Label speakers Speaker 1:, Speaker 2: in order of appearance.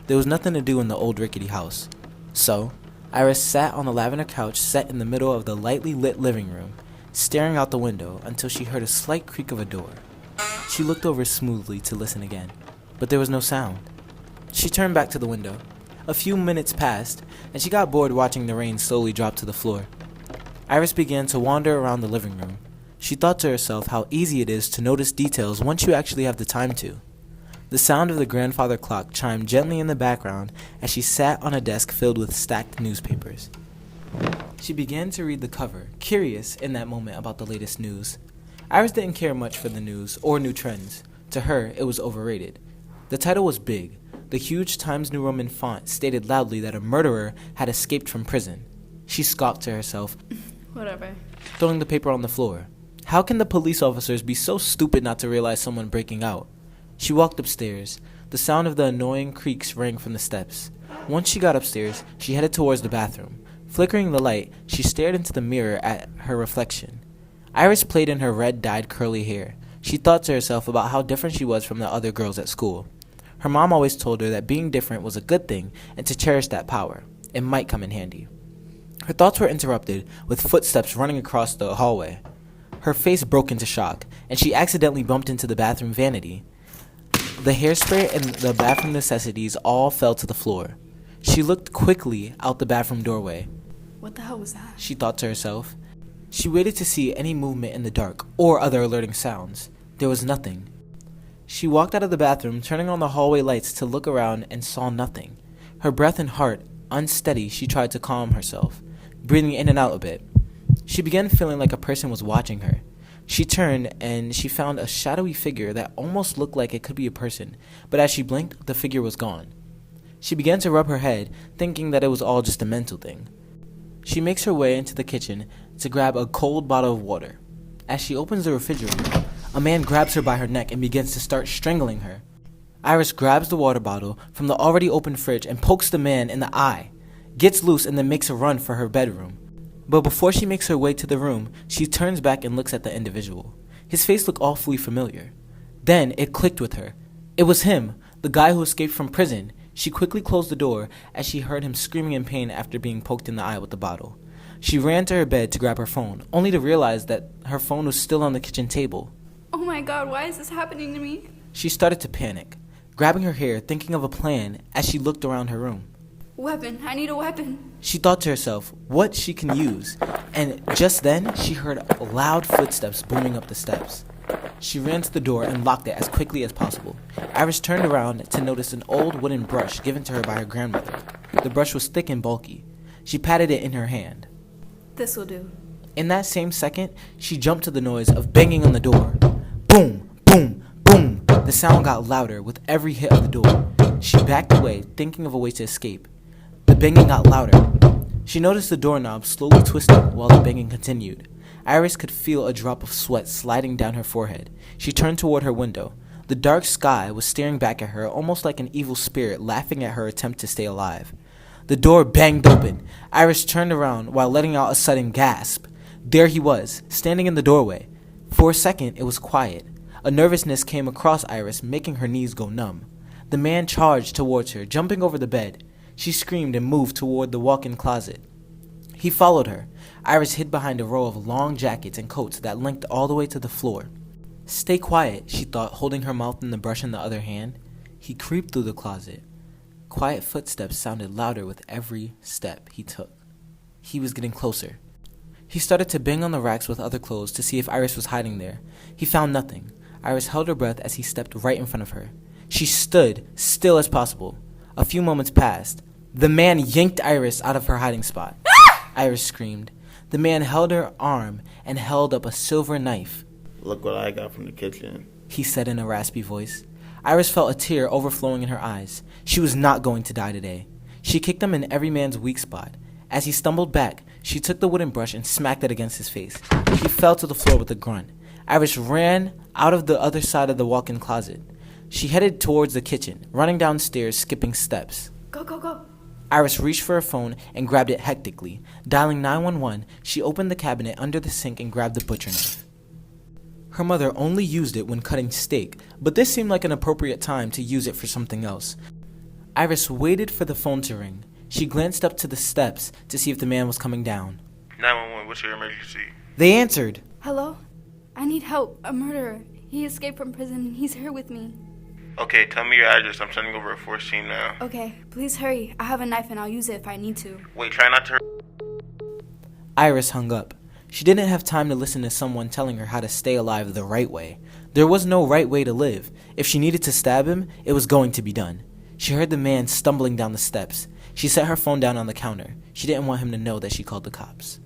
Speaker 1: There was nothing to do in the old rickety house. So, Iris sat on the lavender couch set in the middle of the lightly lit living room, staring out the window until she heard a slight creak of a door. She looked over smoothly to listen again, but there was no sound. She turned back to the window. A few minutes passed, and she got bored watching the rain slowly drop to the floor. Iris began to wander around the living room. She thought to herself how easy it is to notice details once you actually have the time to. The sound of the grandfather clock chimed gently in the background as she sat on a desk filled with stacked newspapers. She began to read the cover, curious in that moment about the latest news. Iris didn't care much for the news or new trends. To her, it was overrated. The title was big. The huge Times New Roman font stated loudly that a murderer had escaped from prison. She scoffed to herself,
Speaker 2: Whatever.
Speaker 1: throwing the paper on the floor. How can the police officers be so stupid not to realize someone breaking out? She walked upstairs. The sound of the annoying creaks rang from the steps. Once she got upstairs, she headed towards the bathroom. Flickering the light, she stared into the mirror at her reflection. Iris played in her red-dyed curly hair. She thought to herself about how different she was from the other girls at school. Her mom always told her that being different was a good thing and to cherish that power. It might come in handy. Her thoughts were interrupted with footsteps running across the hallway. Her face broke into shock, and she accidentally bumped into the bathroom vanity. The hairspray and the bathroom necessities all fell to the floor. She looked quickly out the bathroom doorway.
Speaker 2: What the hell was that?
Speaker 1: She thought to herself. She waited to see any movement in the dark or other alerting sounds. There was nothing. She walked out of the bathroom, turning on the hallway lights to look around and saw nothing. Her breath and heart unsteady, she tried to calm herself, breathing in and out a bit. She began feeling like a person was watching her. She turned and she found a shadowy figure that almost looked like it could be a person, but as she blinked, the figure was gone. She began to rub her head, thinking that it was all just a mental thing. She makes her way into the kitchen to grab a cold bottle of water. As she opens the refrigerator, a man grabs her by her neck and begins to start strangling her. Iris grabs the water bottle from the already open fridge and pokes the man in the eye, gets loose and then makes a run for her bedroom. But before she makes her way to the room, she turns back and looks at the individual. His face looked awfully familiar. Then it clicked with her. It was him, the guy who escaped from prison. She quickly closed the door as she heard him screaming in pain after being poked in the eye with the bottle. She ran to her bed to grab her phone, only to realize that her phone was still on the kitchen table.
Speaker 2: Oh my god, why is this happening to me?
Speaker 1: She started to panic, grabbing her hair, thinking of a plan as she looked around her room.
Speaker 2: Weapon, I need a weapon.
Speaker 1: She thought to herself what she can use, and just then she heard loud footsteps booming up the steps. She ran to the door and locked it as quickly as possible. Iris turned around to notice an old wooden brush given to her by her grandmother. The brush was thick and bulky. She patted it in her hand.
Speaker 2: This'll do.
Speaker 1: In that same second, she jumped to the noise of banging on the door. Boom, boom, boom. The sound got louder with every hit of the door. She backed away, thinking of a way to escape. The banging got louder. She noticed the doorknob slowly twisting while the banging continued. Iris could feel a drop of sweat sliding down her forehead. She turned toward her window. The dark sky was staring back at her, almost like an evil spirit laughing at her attempt to stay alive. The door banged open. Iris turned around while letting out a sudden gasp. There he was, standing in the doorway. For a second, it was quiet. A nervousness came across Iris, making her knees go numb. The man charged towards her, jumping over the bed. She screamed and moved toward the walk-in closet. He followed her. Iris hid behind a row of long jackets and coats that linked all the way to the floor. Stay quiet, she thought, holding her mouth and the brush in the other hand. He creeped through the closet. Quiet footsteps sounded louder with every step he took. He was getting closer. He started to bang on the racks with other clothes to see if Iris was hiding there. He found nothing. Iris held her breath as he stepped right in front of her. She stood, still as possible. A few moments passed. The man yanked Iris out of her hiding spot. Iris screamed. The man held her arm and held up a silver knife.
Speaker 3: Look what I got from the kitchen,
Speaker 1: he said in a raspy voice. Iris felt a tear overflowing in her eyes. She was not going to die today. She kicked him in every man's weak spot. As he stumbled back, she took the wooden brush and smacked it against his face. He fell to the floor with a grunt. Iris ran out of the other side of the walk-in closet. She headed towards the kitchen, running downstairs, skipping steps.
Speaker 2: Go, go, go.
Speaker 1: Iris reached for her phone and grabbed it hectically. Dialing 911, she opened the cabinet under the sink and grabbed the butcher knife. Her mother only used it when cutting steak, but this seemed like an appropriate time to use it for something else. Iris waited for the phone to ring. She glanced up to the steps to see if the man was coming down.
Speaker 4: 911, what's your emergency?
Speaker 1: They answered.
Speaker 2: Hello? I need help. A murderer. He escaped from prison and he's here with me.
Speaker 4: Okay, tell me your address. I'm sending over a force team now.
Speaker 2: Okay, please hurry. I have a knife and I'll use it if I need to.
Speaker 4: Wait, try not to hurt.
Speaker 1: Iris hung up. She didn't have time to listen to someone telling her how to stay alive the right way. There was no right way to live. If she needed to stab him, it was going to be done. She heard the man stumbling down the steps. She set her phone down on the counter. She didn't want him to know that she called the cops.